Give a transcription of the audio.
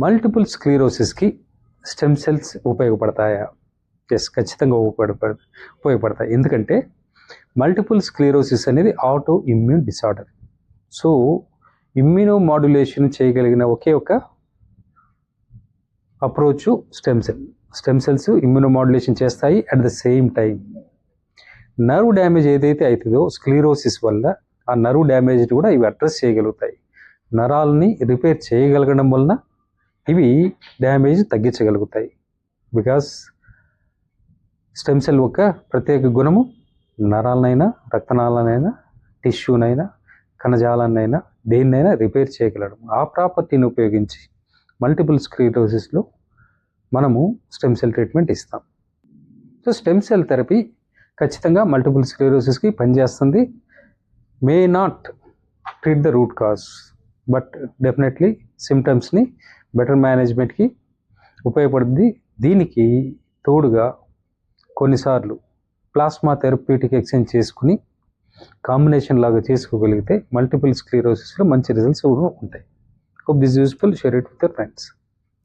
Multiple స్క్లీరోసిస్కి stem cells ఉపయోగపడతాయా? Yes, ఖచ్చితంగా ఉపయోగపడతాయి. ఎందుకంటే మల్టిపుల్ స్క్లీరోసిస్ అనేది auto immune disorder. So immuno modulation చేయగలిగిన ఒకే ఒక approach stem cells immuno modulation చేస్తాయి. At the same time nerve damage ఏదైతే అవుతుందో స్క్లీరోసిస్ వల్ల ఆ నర్వ్ డ్యామేజ్ కూడా ఇవి అడ్రస్ చేయగలుగుతాయి. నరాలని రిపేర్ చేయగలగడం వలన ఇవి డ్యామేజ్ తగ్గించగలుగుతాయి. బికాస్ స్టెమ్ సెల్ యొక్క ప్రత్యేక గుణము నరాలనైనా, రక్తనాళనైనా, టిష్యూనైనా, కణజాలాన్నైనా, దేన్నైనా రిపేర్ చేయగలడం. ఆ ప్రాపర్టీని ఉపయోగించి మల్టిపుల్ స్క్లీరోసిస్లో మనము స్టెమ్ సెల్ ట్రీట్మెంట్ ఇస్తాం. సో స్టెమ్ సెల్ థెరపీ ఖచ్చితంగా మల్టిపుల్ స్క్లీరోసిస్కి పనిచేస్తుంది. May not treat the root cause, but definitely సిమ్టమ్స్ని బెటర్ మేనేజ్మెంట్కి ఉపయోగపడుతుంది. దీనికి తోడుగా కొన్నిసార్లు ప్లాస్మా థెరప్యూటిక్ ఎక్స్చేంజ్ చేసుకుని కాంబినేషన్ లాగా చేసుకోగలిగితే మల్టిపుల్ స్క్లీరోసిస్లో మంచి రిజల్ట్స్ ఉంటాయి. Hope this useful. Share it with your friends.